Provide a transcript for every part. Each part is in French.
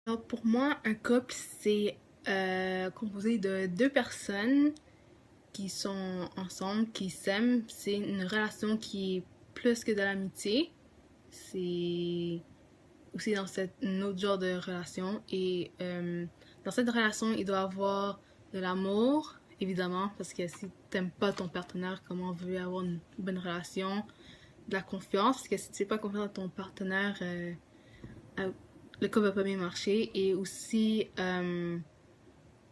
Alors pour moi, un couple, c'est composé de deux personnes qui sont ensemble, qui s'aiment. C'est une relation qui est plus que de l'amitié. C'est aussi dans un autre genre de relation. Et dans cette relation, il doit y avoir de l'amour, évidemment, parce que si t'aimes pas ton partenaire, comment veux-tu avoir une bonne relation? De la confiance, parce que si tu fais pas confiance à ton partenaire, euh, le couple va pas bien marcher. Et aussi,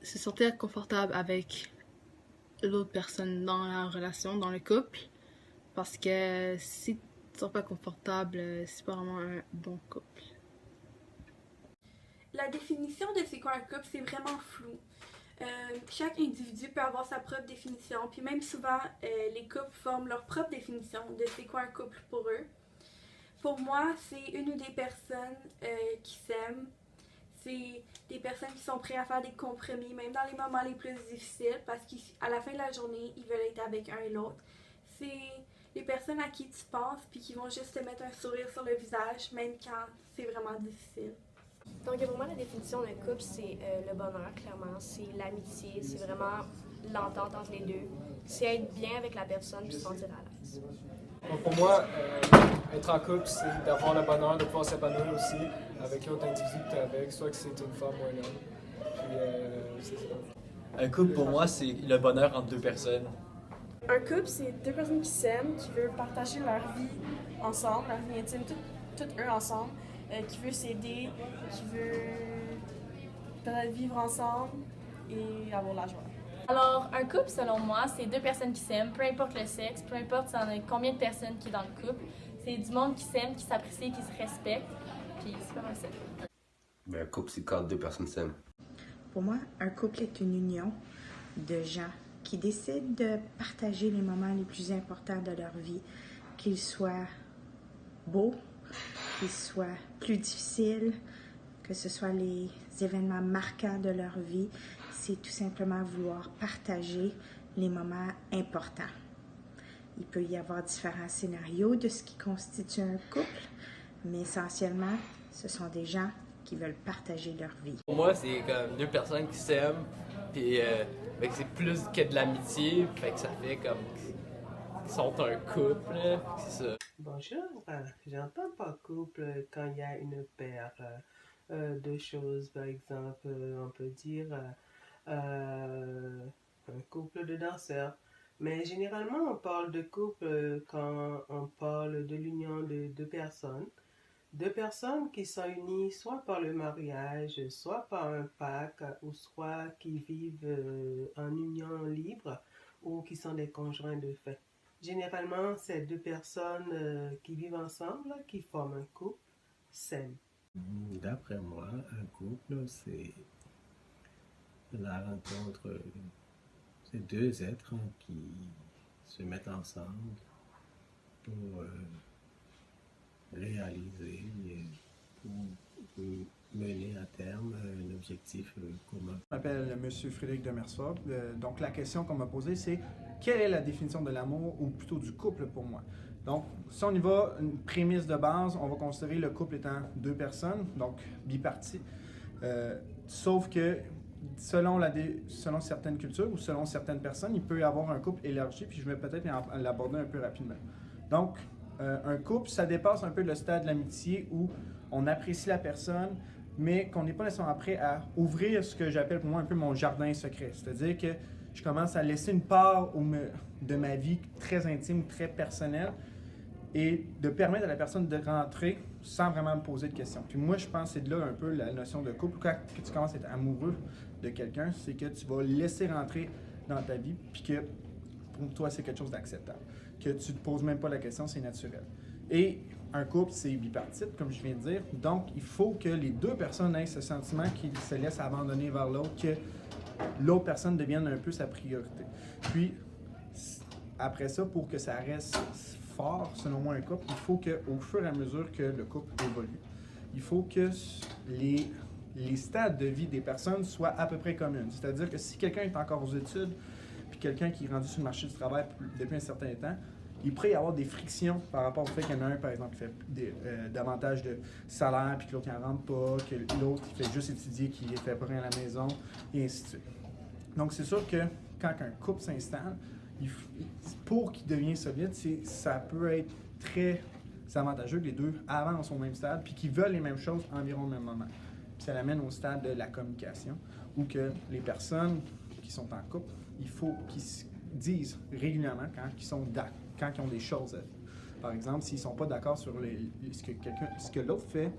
se sentir confortable avec l'autre personne dans la relation, dans le couple. Parce que si tu ne sens pas confortable, c'est pas vraiment un bon couple. La définition de c'est quoi un couple, c'est vraiment flou. Chaque individu peut avoir sa propre définition, puis même souvent, les couples forment leur propre définition de c'est quoi un couple pour eux. Pour moi, c'est une ou des personnes qui s'aiment. C'est des personnes qui sont prêtes à faire des compromis, même dans les moments les plus difficiles, parce qu'à la fin de la journée, ils veulent être avec un et l'autre. C'est les personnes à qui tu penses, puis qui vont juste te mettre un sourire sur le visage, même quand c'est vraiment difficile. Donc pour moi, la définition d'un couple, c'est le bonheur, clairement. C'est l'amitié, c'est vraiment l'entente entre les deux. C'est être bien avec la personne puis se sentir à l'aise. Donc pour moi, être en couple, c'est d'avoir le bonheur de pouvoir s'épanouir aussi avec l'autre individu que tu es avec, soit que c'est une femme ou un homme. Puis c'est ça. Un couple, pour moi, c'est le bonheur entre deux personnes. Un couple, c'est deux personnes qui s'aiment, qui veulent partager leur vie ensemble, leur vie intime, toutes eux ensemble, qui veulent s'aider, qui veulent peut-être vivre ensemble et avoir la joie. Alors, un couple, selon moi, c'est deux personnes qui s'aiment, peu importe le sexe, peu importe combien de personnes qui est dans le couple. C'est du monde qui s'aime, qui s'apprécie, qui se respecte. Puis c'est pas mal ça. Un couple, c'est quand deux personnes s'aiment. Pour moi, un couple est une union de gens qui décident de partager les moments les plus importants de leur vie, qu'ils soient beaux, qu'ils soient plus difficiles, que ce soit les événements marquants de leur vie. C'est tout simplement vouloir partager les moments importants. Il peut y avoir différents scénarios de ce qui constitue un couple, mais essentiellement, ce sont des gens qui veulent partager leur vie. Pour moi, c'est comme deux personnes qui s'aiment, puis c'est plus que de l'amitié, fait que ça fait comme qu'ils sont un couple, c'est ça. Bonjour, j'entends par couple quand il y a une paire de choses, par exemple, on peut dire un couple de danseurs. Mais généralement, on parle de couple quand on parle de l'union de deux personnes. Deux personnes qui sont unies soit par le mariage, soit par un pacte, ou soit qui vivent en union libre, ou qui sont des conjoints de fait. Généralement, c'est deux personnes qui vivent ensemble, qui forment un couple sain. D'après moi, un couple, c'est la rencontre, c'est deux êtres qui se mettent ensemble pour réaliser et pour mener à terme un objectif commun. Je m'appelle M. Frédéric Demersfort. Donc la question qu'on m'a posée, c'est quelle est la définition de l'amour ou plutôt du couple pour moi? Donc, si on y va, une prémisse de base, on va considérer le couple étant deux personnes, donc bipartis. Sauf que selon certaines cultures ou selon certaines personnes, il peut y avoir un couple élargi, puis je vais peut-être l'aborder un peu rapidement. Donc, un couple, ça dépasse un peu le stade de l'amitié où on apprécie la personne, mais qu'on n'est pas nécessairement prêt à ouvrir ce que j'appelle pour moi un peu mon jardin secret. C'est-à-dire que je commence à laisser une part de ma vie très intime, très personnelle, et de permettre à la personne de rentrer sans vraiment me poser de questions. Puis moi, je pense que c'est de là un peu la notion de couple. Quand tu commences à être amoureux de quelqu'un, c'est que tu vas laisser rentrer dans ta vie, puis que pour toi, c'est quelque chose d'acceptable. Que tu ne te poses même pas la question, c'est naturel. Et un couple, c'est bipartite, comme je viens de dire. Donc, il faut que les deux personnes aient ce sentiment qu'ils se laissent abandonner vers l'autre, que l'autre personne devienne un peu sa priorité. Puis, après ça, pour que ça reste fort, selon moi, un couple, il faut qu'au fur et à mesure que le couple évolue, il faut que les stades de vie des personnes soient à peu près communs. C'est-à-dire que si quelqu'un est encore aux études, puis quelqu'un qui est rendu sur le marché du travail depuis un certain temps, il pourrait y avoir des frictions par rapport au fait qu'il y en a un, par exemple, qui fait davantage de salaire, puis que l'autre n'en rentre pas, que l'autre, il fait juste étudier, qui ne fait pas rien à la maison, et ainsi de suite. Donc, c'est sûr que quand un couple s'installe, pour qu'il devienne solide, ça peut être très avantageux que les deux avancent au même stade, puis qu'ils veulent les mêmes choses environ au même moment. Puis ça l'amène au stade de la communication, où que les personnes qui sont en couple, il faut qu'ils se disent régulièrement quand ils ont des choses à dire. Par exemple, s'ils ne sont pas d'accord sur ce que l'autre fait,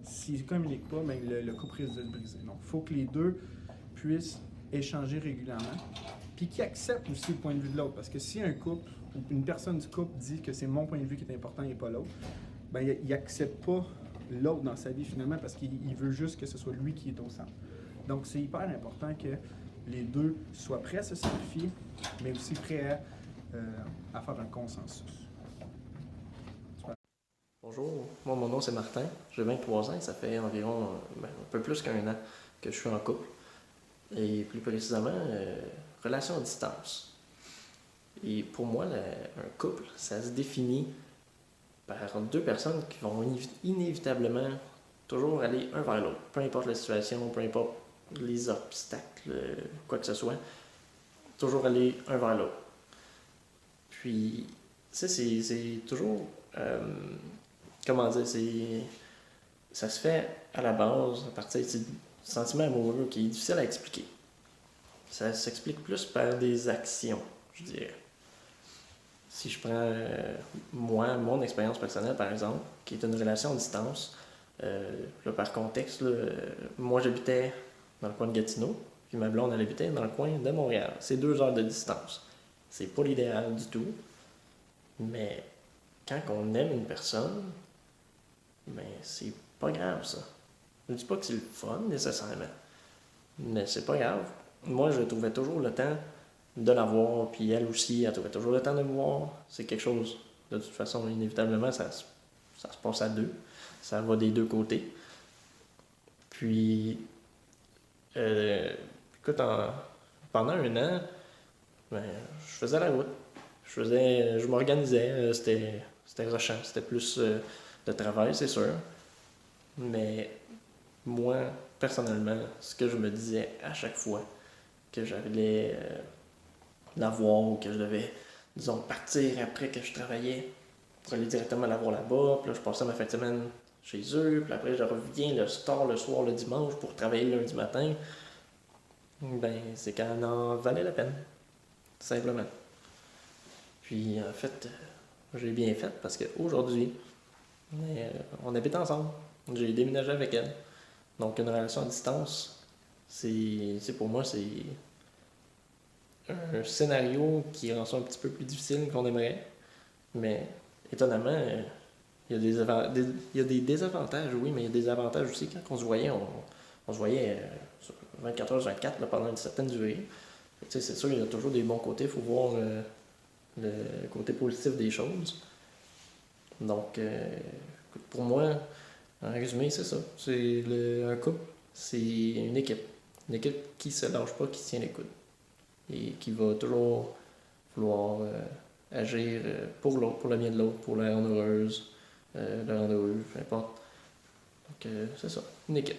s'ils ne communiquent pas, bien, le couple risque de se briser. Donc, il faut que les deux puissent échanger régulièrement, puis qu'ils acceptent aussi le point de vue de l'autre. Parce que si un couple, ou une personne du couple dit que c'est mon point de vue qui est important et pas l'autre, bien, il n'accepte pas l'autre dans sa vie finalement parce qu'il veut juste que ce soit lui qui est au centre. Donc, c'est hyper important que les deux soient prêts à se sacrifier, mais aussi prêts à faire un consensus. Bonjour, moi mon nom c'est Martin, j'ai 23 ans et ça fait environ un peu plus qu'1 an que je suis en couple. Et plus précisément, relation à distance. Et pour moi, un couple, ça se définit par deux personnes qui vont inévitablement toujours aller un vers l'autre. Peu importe la situation, peu importe les obstacles, quoi que ce soit, toujours aller un vers l'autre. Puis, ça, c'est toujours... comment dire, ça se fait à la base, à partir du sentiment amoureux qui est difficile à expliquer. Ça s'explique plus par des actions, je dirais. Si je prends mon expérience personnelle, par exemple, qui est une relation à distance, là, par contexte, moi j'habitais dans le coin de Gatineau, puis ma blonde elle habitait dans le coin de Montréal. C'est 2 heures de distance. C'est pas l'idéal du tout, mais quand on aime une personne, ben c'est pas grave ça. Je dis pas que c'est le fun nécessairement, mais c'est pas grave. Moi je trouvais toujours le temps de la voir, puis elle aussi, elle trouvait toujours le temps de me voir. C'est quelque chose, de toute façon, inévitablement, ça se passe à deux. Ça va des deux côtés. Puis, écoute, pendant 1 an, ben, je faisais la route. Je m'organisais, c'était rushant, c'était plus de travail, c'est sûr. Mais moi, personnellement, ce que je me disais à chaque fois que j'allais la voir ou que je devais, disons, partir après que je travaillais pour aller directement la voir là-bas, puis là, je passais ma fin de semaine chez eux, puis après, je reviens le soir, le dimanche pour travailler le lundi matin, ben, c'est quand ça en valait la peine, simplement. Puis, en fait, j'ai bien fait parce qu'aujourd'hui, on habite ensemble. J'ai déménagé avec elle. Donc, une relation à distance, pour moi, c'est un scénario qui rend ça un petit peu plus difficile qu'on aimerait. Mais, étonnamment, il y a des désavantages, oui, mais il y a des avantages aussi. Quand on se voyait, on se voyait 24 heures sur 24 là, pendant une certaine durée. C'est sûr, il y a toujours des bons côtés. Il faut voir le côté positif des choses. Donc, pour moi, en résumé, c'est ça. Un couple, c'est une équipe. Une équipe qui se lâche pas, qui tient les coudes. Et qui va toujours vouloir agir pour l'autre, pour le bien de l'autre, pour la rendre heureuse, le rendre heureux, peu importe. Donc, c'est ça, une équipe.